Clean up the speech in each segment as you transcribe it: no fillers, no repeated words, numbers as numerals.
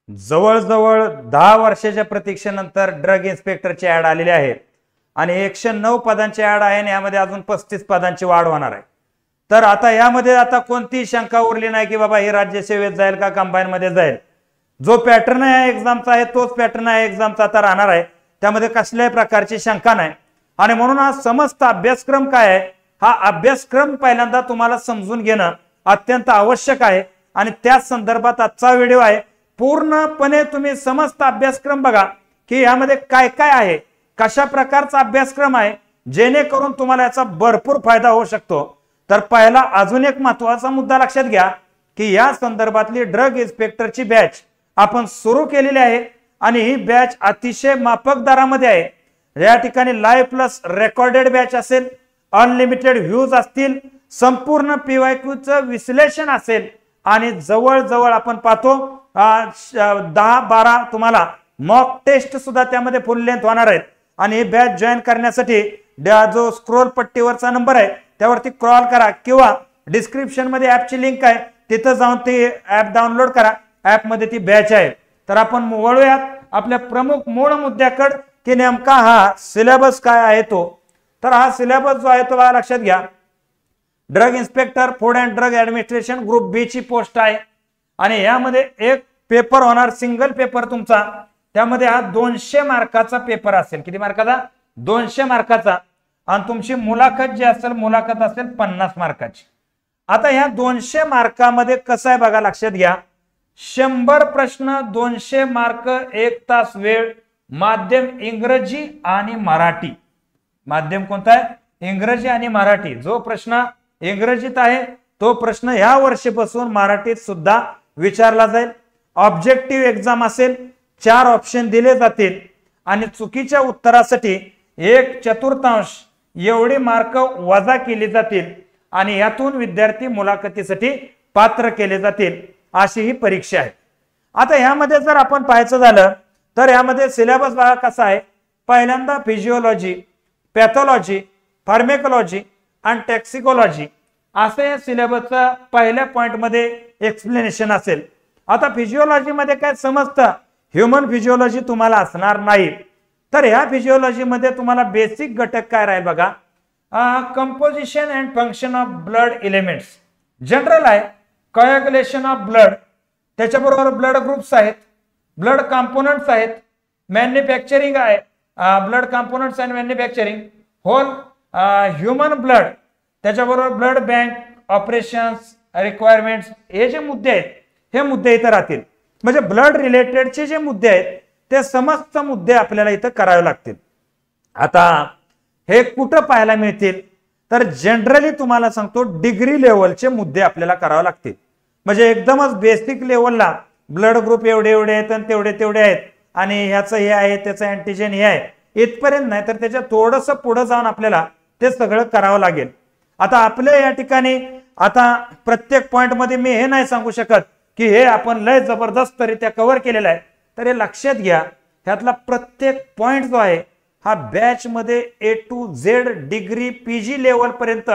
जवळजवळ 10 वर्षाच्या प्रतीक्षेनंतर ड्रग इन्स्पेक्टरची ऍड आलेली आहे आणि 109 पदांची ऍड आहे आणि यामध्ये अजून 35 पदांची वाढ होणार आहे। तर आता यामध्ये आता कोणती शंका उरली नाही की बाबा हे राज्य सेवेत जाईल का कंबाईन मध्ये जाईल। जो पॅटर्न आहे एक्झामचा आहे तोच पॅटर्न आहे एक्झामचा आता राहणार आहे, त्यामध्ये कसल्याही प्रकारची शंका नाही। आणि म्हणून हा समस्त अभ्यासक्रम काय आहे, हा अभ्यासक्रम पहिल्यांदा तुम्हाला समजून घेणं अत्यंत आवश्यक आहे आणि त्या संदर्भात आजचा व्हिडिओ आहे। पूर्णपणे तुम्ही समस्त अभ्यासक्रम बघा की यामध्ये काय काय आहे, कशा प्रकारचा अभ्यासक्रम आहे, जेणेकरून तुम्हाला याचा भरपूर फायदा होऊ शकतो। तर पहिला अजून एक महत्त्वाचा मुद्दा लक्षात घ्या की या संदर्भातली ड्रग इन्स्पेक्टरची बॅच आपण सुरू केलेली आहे आणि ही बॅच अतिशय माफक दरामध्ये आहे। या ठिकाणी लाईव्ह प्लस रेकॉर्डेड बॅच असेल, अनलिमिटेड व्ह्यूज असतील, संपूर्ण पीवायक्यूचं विश्लेषण असेल आणि जवळजवळ आपण पाहतो 10-12 तुम्हाला मॉक टेस्ट सुद्धा त्यामध्ये फुल लेंथ होणार आहेत। आणि ही बॅच जॉईन करण्यासाठी जो स्क्रोल पट्टीवरचा नंबर आहे त्यावरती क्रॉल करा किंवा डिस्क्रिप्शन मध्ये ऍपची लिंक आहे तिथे जाऊन ती ऍप डाउनलोड करा, ऍप मध्ये ती बॅच आहे। तर आपण वळूयात आपल्या प्रमुख मूळ मुद्द्याकडे की नेमका हा सिलेबस काय आहे तो। तर हा सिलेबस जो आहे तो लक्षात घ्या, drug inspector food and drug administration group B ची पोस्ट आहे आणि यामध्ये एक पेपर होणार, सिंगल पेपर तुमचा, त्यामध्ये हा 200 मार्काचा पेपर असेल। किती मार्काचा? 200 मार्काचा। आणि तुमची मुलाखत जी असेल, मुलाखत असेल 50 मार्काची। आता ह्या 200 मार्कामध्ये कसं आहे बघा, लक्षात घ्या, 100 प्रश्न, 200 मार्क, 1 तास वेळ, माध्यम इंग्रजी आणि मराठी। माध्यम कोणता आहे? इंग्रजी आणि मराठी। जो प्रश्न इंग्रजीत आहे तो प्रश्न या वर्षीपासून मराठीत सुद्धा विचारला जाईल। ऑब्जेक्टिव्ह एक्झाम असेल, 4 ऑप्शन दिले जातील आणि चुकीच्या उत्तरासाठी 1/4 एवढी मार्क वजा केली जातील आणि यातून विद्यार्थी मुलाखतीसाठी पात्र केले जातील, अशी ही परीक्षा आहे। आता यामध्ये जर आपण पाहायचं झालं तर यामध्ये सिलेबस बघा कसा आहे। पहिल्यांदा फिजिओलॉजी, पॅथॉलॉजी, फार्मेकोलॉजी आणि टॉक्सिकोलॉजी असे सिलेबसचा पहिल्या पॉइंट मध्ये एक्सप्लेनेशन असेल। आता फिजिओलॉजी मध्ये काय समजतं, ह्यूमन फिजिओलॉजी तुम्हाला असणार नाही। तर ह्या फिजिओलॉजी मध्ये तुम्हाला बेसिक घटक काय राहील बघा, composition and function of blood elements, general आहे, कोएगुलेशन ऑफ ब्लड, त्याच्याबरोबर ब्लड ग्रुप्स आहेत, ब्लड कंपोनेंट्स आहेत, मॅन्युफॅक्चरिंग आहे, blood components and manufacturing, whole human blood, त्याच्याबरोबर ब्लड बँक, ऑपरेशन्स, रिक्वायरमेंट्स, हे जे मुद्दे आहेत हे मुद्दे इथे राहतील। म्हणजे ब्लड रिलेटेडचे जे मुद्दे आहेत ते समस्त मुद्दे आपल्याला इथं करावे लागतील। आता हे कुठं पाहायला मिळतील तर जनरली तुम्हाला सांगतो डिग्री लेवलचे मुद्दे आपल्याला करावे लागतील। म्हणजे एकदमच बेसिक लेवलला ब्लड ग्रुप एवढे एवढे आहेत आणि तेवढे तेवढे आहेत आणि ह्याचं हे आहे, त्याचं अँटीजेन हे आहे, इथपर्यंत नाही, तर त्याच्या थोडंसं पुढे जाऊन आपल्याला ते सगळं करावं लागेल। आता आपल्या या ठिकाणी आता प्रत्येक पॉइंट मध्ये मी हे नाही सांगू शकत की हे आपण लय जबरदस्तरित्या कव्हर केलेलं आहे। तर हे लक्षात घ्या, ह्यातला प्रत्येक पॉइंट जो आहे हा बॅच मध्ये A to Z degree PG level पर्यंत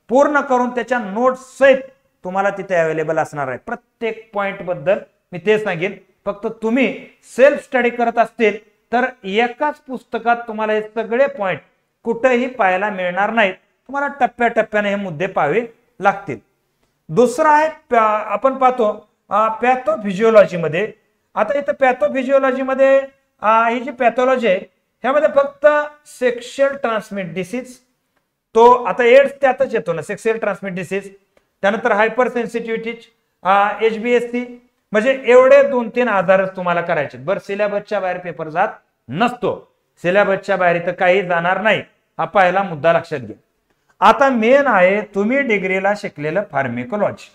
पूर्ण करून त्याच्या नोट्स सहित तुम्हाला तिथे अवेलेबल असणार आहे। प्रत्येक पॉइंट बद्दल मी ते सांगेन, फक्त तुम्ही सेल्फ स्टडी करत असतील तर एकाच पुस्तकात तुम्हाला हे सगळे पॉइंट कुठेही पाहायला मिळणार नाहीत, तुम्हाला टप्प्याटप्प्याने हे मुद्दे पाहावे लागतील। दुसरा आहे आपण पाहतो पॅथोफिजिओलॉजी मध्ये। आता इथं पॅथोफिजिओलॉजी मध्ये ही जी पॅथॉलॉजी आहे ह्यामध्ये फक्त सेक्शुअल ट्रान्समिट डिसीज, तो आता एड्स त्यातच येतो ना, सेक्शुअल ट्रान्समिट डिसीज, त्यानंतर हायपर सेन्सिटिव्हिटी, HBSC, म्हणजे एवढे 2-3 आजारच तुम्हाला करायचे। बरं, सिलेबसच्या बाहेर पेपर जात नसतो, सिलेबसच्या बाहेर इथं काही जाणार नाही, हा पहिला मुद्दा लक्षात घ्या। आता मेन आहे तुम्ही डिग्रीला शिकलेलं फार्मेकोलॉजी।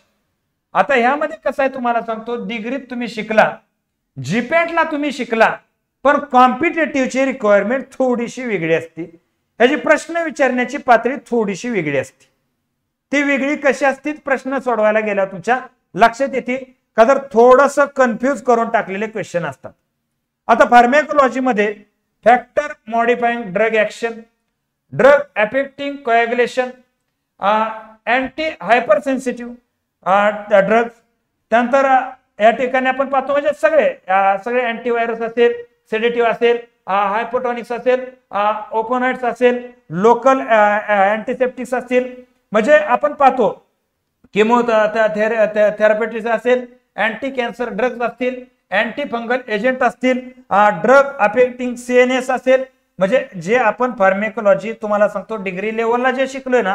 आता ह्यामध्ये कसं आहे तुम्हाला सांगतो, डिग्रीत तुम्ही शिकला, जीपॅटला तुम्ही शिकला, पण कॉम्पिटेटिव्हची रिक्वायरमेंट थोडीशी वेगळी असते, ह्याची प्रश्न विचारण्याची पातळी थोडीशी वेगळी असते। ती वेगळी कशी असते, प्रश्न सोडवायला गेल्यावर तुमच्या लक्षात येते का तर थोडंसं कन्फ्यूज करून टाकलेले क्वेश्चन असतात। आता फार्मेकोलॉजी मध्ये factor modifying drug action, drug affecting coagulation, anti hyper sensitive drugs, त्यानंतर या ठिकाणी आपण पाहतो म्हणजे सगळे अँटीव्हायरस असेल, सेडेटिव्ह असेल, हायपोटॉनिक्स असेल, ओपोनाइट्स असेल, लोकल अँटीसेप्टिक्स असतील, म्हणजे आपण पाहतो थेरपेटिक्स असेल, अँटी कॅन्सर ड्रग्ज असतील, अँटी फंगल एजंट असतील, ड्रग अफेक्टिंग CNS असेल, म्हणजे जे आपण फार्मेकोलॉजी तुम्हाला सांगतो डिग्री लेवलला जे शिकलोय ना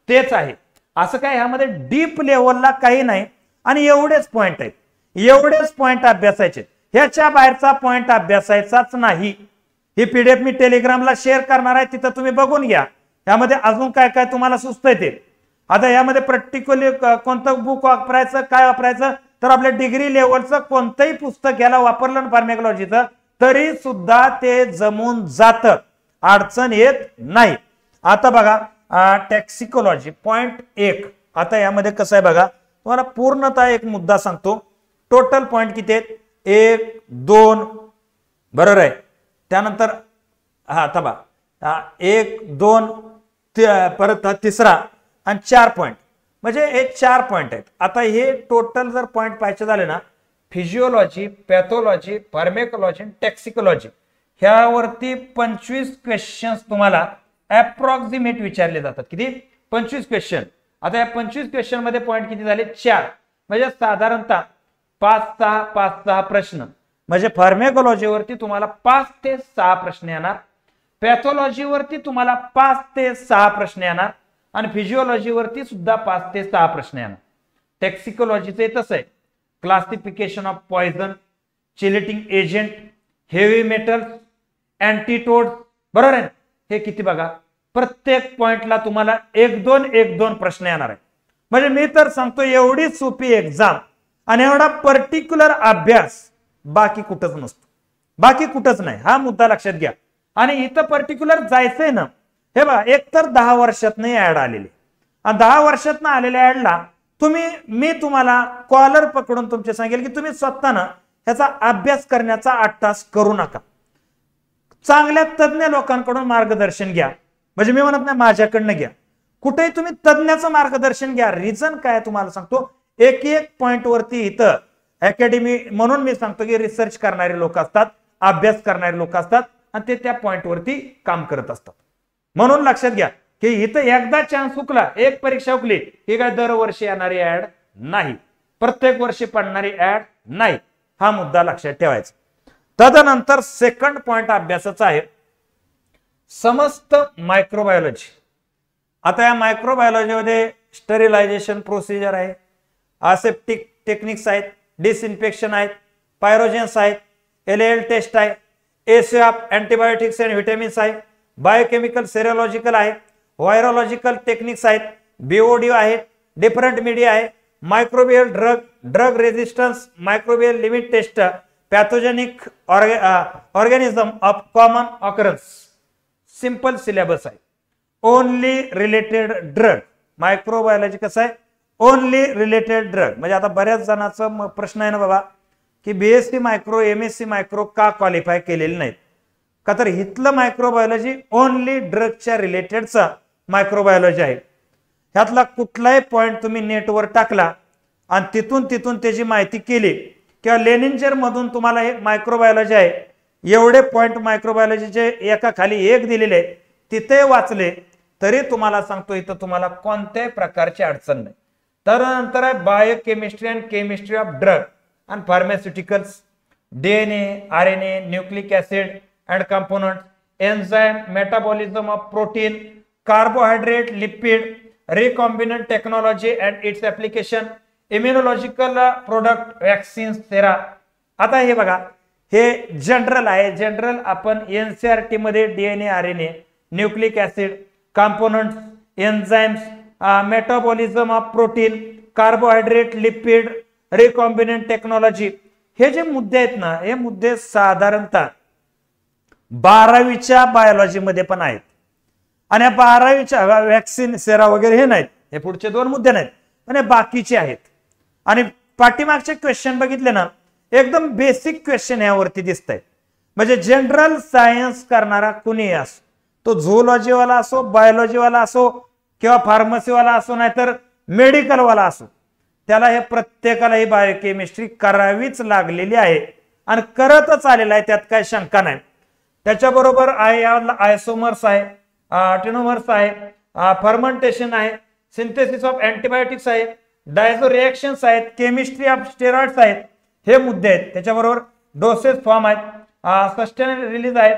तेच आहे. असं काय ह्यामध्ये डीप लेवलला काही नाही आणि एवढेच पॉइंट आहेत, एवढेच पॉइंट अभ्यासायचे, ह्याच्या बाहेरचा पॉइंट अभ्यासायचाच नाही. ही PDF मी टेलिग्रामला शेअर करणार आहे, तिथं तुम्ही बघून घ्या. यामध्ये अजून काय काय तुम्हाला सुचतंय ते. आता यामध्ये प्रॅक्टिकली कोणतं बुक वापरायचं, काय वापरायचं, तर आपल्या डिग्री लेवलचं कोणतंही पुस्तक याला वापरलं ना फार्मेकोलॉजीचं तरी सुद्धा ते जमून जातं, अडचण येत नाही. आता बघा टॉक्सिकोलॉजी पॉइंट 1. आता यामध्ये कसं आहे बघा, तुम्हाला पूर्णतः एक मुद्दा सांगतो. टोटल पॉइंट किती आहेत? 1 2 बरोबर आहे. त्यानंतर आता बघा 1 2 परत तिसरा आणि 4 पॉइंट, म्हणजे हे 4 पॉइंट आहेत. आता हे टोटल जर पॉइंट पाहायचे झाले ना, फिजिओलॉजी, पॅथोलॉजी, फार्मेकोलॉजी, टॉक्सिकोलॉजी ह्यावरती 25 क्वेश्चन्स तुम्हाला अप्रॉक्सिमेट विचारले जातात. किती? 25 क्वेश्चन. आता या 25 क्वेश्चन मध्ये पॉइंट किती झाले? 4. म्हणजे साधारणतः 5-6 प्रश्न. म्हणजे फार्मेकोलॉजीवरती तुम्हाला 5 ते 6 प्रश्न येणार, पॅथोलॉजीवरती तुम्हाला 5 ते 6 प्रश्न येणार आणि फिजिओलॉजीवरती सुद्धा 5 ते 6 प्रश्न येणार. टॉक्सिकोलॉजीचे तसं आहे, classification of poison, chelating agent, heavy metals, antidote, बरोबर आहे. हे किती बघा, प्रत्येक पॉइंटला तुम्हाला 1-2 प्रश्न येणार आहे. म्हणजे मी तर सांगतो एवढी सोपी एक्झाम आणि एवढा पर्टिक्युलर अभ्यास बाकी कुठंच नसतो, बाकी कुठंच नाही. हा मुद्दा लक्षात घ्या. आणि इथं पर्टिक्युलर जायचंय ना, हे बघा एक तर 10 वर्षातनं ऍड आलेली आणि 10 वर्षातनं आलेल्या ऍडला मी तुम्हाला कॉलर पकडून तुमचे सांगेल की तुम्ही स्वतःनं ह्याचा अभ्यास करण्याचा 8 तास करू नका. चांगल्या तज्ञ लोकांकडून मार्गदर्शन घ्या. म्हणजे मी म्हणत नाही माझ्याकडनं घ्या, कुठेही तुम्ही तज्ञाचं मार्गदर्शन घ्या. रिझन काय तुम्हाला सांगतो, एक पॉइंट वरती इथं अकॅडमी म्हणून मी सांगतो की रिसर्च करणारे लोक असतात, अभ्यास करणारे लोक असतात आणि ते त्या पॉइंट वरती काम करत असतात. म्हणून लक्षात घ्या की इथं एकदा चान्स हुकला, एक परीक्षा हुकली, ही काय दरवर्षी येणारी ऍड नाही, प्रत्येक वर्षी पडणारी ऍड नाही. हा मुद्दा लक्षात ठेवायचा. तदनंतर सेकंड पॉइंट अभ्यासाचा आहे समस्त मायक्रोबायोलॉजी. आता या मायक्रोबायोलॉजीमध्ये स्टरिलायझेशन प्रोसिजर आहे, असेप्टिक टेक्निक्स आहेत, डिसइन्फेक्शन आहेत, पायरोजेन्स आहेत, LAL टेस्ट आहे, एसएफ अँटीबायोटिक्स अँड व्हिटॅमिन्स आहे, बायोकेमिकल सेरोलॉजिकल आहे, व्हायरोलॉजिकल टेक्निक्स आहेत, BOD आहेत, डिफरंट मीडिया आहे, microbial drug resistance, microbial limit test, pathogenic organism of common occurrence. Simple syllabus आहे. Only related drug. मायक्रोबायोलॉजी कसं आहे, ओनली रिलेटेड ड्रग. म्हणजे आता बऱ्याच जणांचा प्रश्न आहे ना बाबा की BSc मायक्रो, MSc मायक्रो का क्वालिफाय केलेले नाहीत का, तर इथलं मायक्रोबायोलॉजी ओनली ड्रगच्या रिलेटेडचा मायक्रोबायोलॉजी आहे. ह्यातला कुठलाही पॉइंट तुम्ही नेटवर टाकला आणि तिथून त्याची माहिती केली किंवा लेनिंजर मधून तुम्हाला हे मायक्रोबायोलॉजी आहे एवढे पॉइंट मायक्रोबायोलॉजीचे एका खाली एक दिलेले तिथे वाचले तरी तुम्हाला सांगतो इथं तुम्हाला कोणत्याही प्रकारची अडचण नाही. त्यानंतर आहे biochemistry and chemistry of drug and pharmaceuticals, DNA, RNA, nucleic acid and component, enzyme, metabolism of protein, carbohydrate, lipid, recombinant technology and its application, immunological product, vaccines, थेरा. आता हे बघा हे जनरल आहे. जनरल आपण NCERT मध्ये DNA, RNA, nucleic acid, components, enzymes, metabolism of protein, carbohydrate, lipid, recombinant technology, हे जे मुद्दे आहेत ना, हे मुद्दे साधारणतः 12वीच्या बायोलॉजी मध्ये पण आहेत आणि 12वीच्या वॅक्सिन, सेरा वगैरे हे नाहीत, हे पुढचे 2 मुद्दे नाहीत आणि बाकीचे आहेत. आणि पाठीमागचे क्वेश्चन बघितले ना, एकदम बेसिक क्वेश्चन यावरती दिसत आहेत. म्हणजे जनरल सायन्स करणारा कुणी असो, तो झूलॉजीवाला असो, बायोलॉजीवाला असो किंवा फार्मसीवाला असो, नाहीतर मेडिकलवाला असो, त्याला हे प्रत्येकाला ही बायोकेमिस्ट्री करावीच लागलेली आहे आणि करतच आलेला आहे, त्यात काही शंका नाही. त्याच्याबरोबर आयसोमर्स आहे, टेनोमर्स आहे, फर्मेंटेशन आहे, सिंथेसिस ऑफ अँटीबायोटिक्स आहे, डायझो रिएक्शन्स आहेत, केमिस्ट्री ऑफ स्टेरॉइड्स आहेत, हे मुद्दे आहेत. त्याच्याबरोबर डोसेज फॉर्म आहेत, सस्टेनेबल रिलीज आहेत.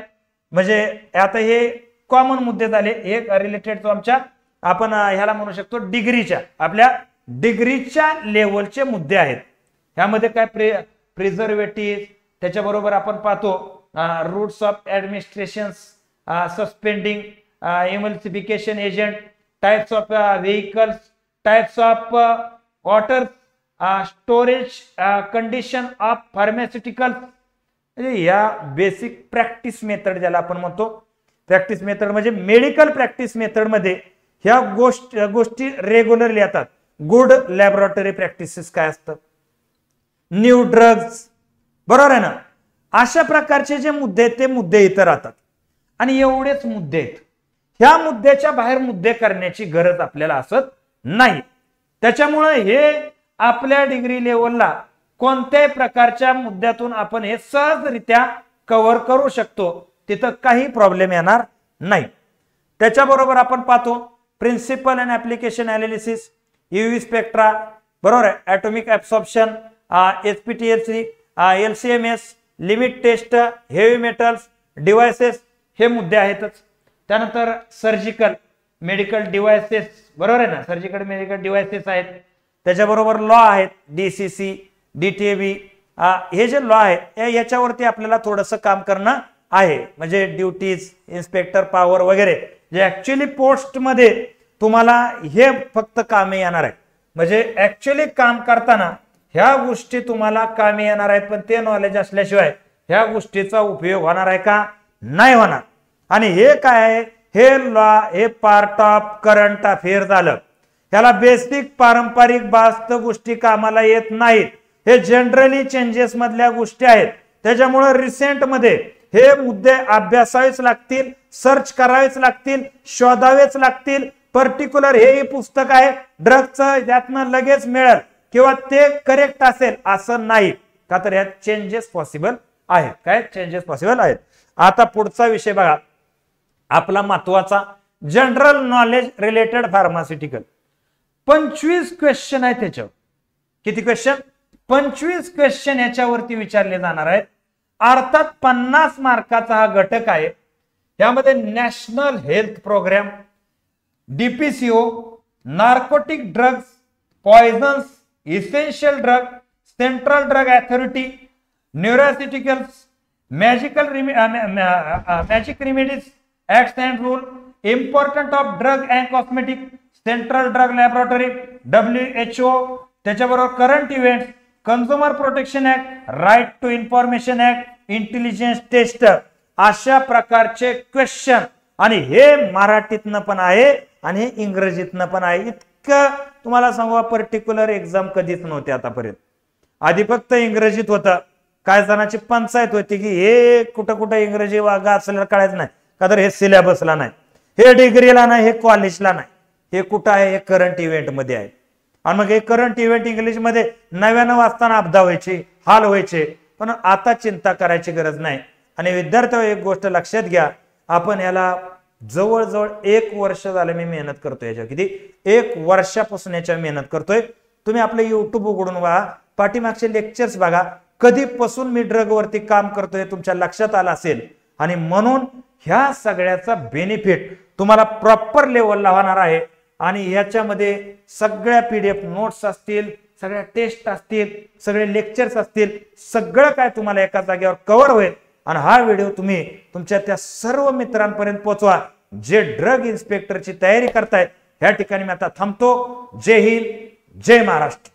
म्हणजे आता हे कॉमन मुद्दे झाले. एक रिलेटेड तो आमच्या आपण ह्याला म्हणू शकतो डिग्रीच्या, आपल्या डिग्रीच्या लेवलचे मुद्दे आहेत. ह्यामध्ये काय प्रिझर्वेटिव्ह, त्याच्याबरोबर आपण पाहतो routes of administrations, suspending emulsification agent, types of vehicles, types of water storage, condition of pharmaceuticals. म्हणजे या बेसिक प्रॅक्टिस मेथड ज्याला आपण म्हणतो, प्रॅक्टिस मेथड म्हणजे मेडिकल प्रॅक्टिस मेथड मध्ये ह्या गोष्टी रेग्युलरली येतात. गुड लॅबोरेटरी प्रॅक्टिसेस काय असतात, न्यू ड्रग्ज, बरोबर आहे ना. अशा प्रकारचे जे मुद्दे आहेत ते मुद्दे इथं राहतात आणि एवढेच मुद्दे आहेत. ह्या मुद्द्याच्या बाहेर मुद्दे करण्याची गरज आपल्याला असत नाही. त्याच्यामुळे हे आपल्या डिग्री लेवलला कोणत्याही प्रकारच्या मुद्द्यातून आपण हे सहजरित्या कव्हर करू शकतो, तिथं काही प्रॉब्लेम येणार नाही. त्याच्याबरोबर आपण पाहतो principle and application analysis, UV spectra, बरोबर आहे, atomic absorption, SPTLC, LCMS, limit test, heavy metals, devices, हे मुद्दे आहेतच. त्यानंतर सर्जिकल मेडिकल डिव्हायसेस, बरोबर आहे ना, सर्जिकल मेडिकल डिव्हायसेस आहेत. त्याच्याबरोबर लॉ आहेत, डीसीसी, डीटीएबी, हे जे लॉ आहेत याच्यावरती आपल्याला थोडंसं काम करणं आहे. म्हणजे ड्युटीज, इन्स्पेक्टर पॉवर वगैरे जे ऍक्च्युअली पोस्ट मध्ये तुम्हाला हे फक्त कामे येणार आहे. म्हणजे ऍक्च्युअली काम करताना ह्या गोष्टी तुम्हाला कामे येणार आहेत, पण ते नॉलेज असल्याशिवाय ह्या गोष्टीचा उपयोग होणार आहे का, नाही होणार. आणि हे काय आहे, हे लॉ हे पार्ट ऑफ करंट अफेअर झालं. ह्याला बेसिक पारंपरिक वास्तव गोष्टी कामाला येत नाहीत. हे जनरली चेंजेस मधल्या गोष्टी आहेत. त्याच्यामुळे रिसेंट मध्ये हे मुद्दे अभ्यासावेच लागतील, सर्च करावेच लागतील, शोधावेच लागतील. पर्टिक्युलर हे पुस्तक आहे ड्रगचं, यातनं लगेच मिळेल किंवा ते करेक्ट असेल असं नाही, का तर यात चेंजेस पॉसिबल आहेत. काय चेंजेस पॉसिबल आहेत. आता पुढचा विषय बघा आपला महत्वाचा, general knowledge related pharmaceutical. 25 question आहे त्याच्यावर. किती क्वेश्चन? 25 क्वेश्चन याच्यावरती विचारले जाणार आहेत. अर्थात 50 मार्काचा हा घटक आहे. यामध्ये national health programme, DPCO, narcotic drugs, poisons, essential drug, central drug authority, nutraceuticals, magic remedies, acts and rule, important of drug and cosmetic, central drug laboratory, WHO, त्याच्याबरोबर current events, consumer protection act, right to information act, intelligence test, अशा प्रकारचे question. आणि हे मराठीतनं पण आहे आणि हे इंग्रजीतनं पण आहे. इतकं तुम्हाला सांगू, पर्टिक्युलर एक्झाम कधीच नव्हते आतापर्यंत. आधी फक्त इंग्रजीत होतं. काय जणांची पंचायत होती की हे कुठं कुठं इंग्रजी वागा असलेलं कळायचं नाही, का तर हे सिलेबसला नाही, हे डिग्रीला नाही, हे कॉलेजला नाही, हे कुठं आहे, हे करंट इव्हेंट मध्ये आहे. आणि मग हे करंट इव्हेंट इंग्लिश मध्ये नव्यानं वाचताना अपदा व्हायचे, हाल व्हायचे. पण आता चिंता करायची गरज नाही. आणि विद्यार्थ्यांनो एक गोष्ट लक्षात घ्या, आपण याला जवळजवळ 1 वर्ष झालं मी मेहनत करतोय. याच्या किती 1 वर्षापासून याच्या मेहनत करतोय. तुम्ही आपलं युट्यूब उघडून बघा, पाठीमागचे लेक्चर्स बघा, कधीपासून मी ड्रग वरती काम करतोय तुमच्या लक्षात आलं असेल. आणि म्हणून ह्या सगळ्याचा बेनिफिट तुम्हाला प्रॉपर लेवलला होणार आहे. आणि याच्यामध्ये सगळ्या PDF नोट्स असतील, सगळ्या टेस्ट असतील, सगळे लेक्चर्स असतील, सगळं काय तुम्हाला एका जागेवर कव्हर होईल. आणि हा व्हिडिओ तुम्ही तुमच्या त्या सर्व मित्रांपर्यंत पोहोचवा जे ड्रग इन्स्पेक्टरची तयारी करतायत. या ठिकाणी मी आता थांबतो. जय हिंद, जय महाराष्ट्र.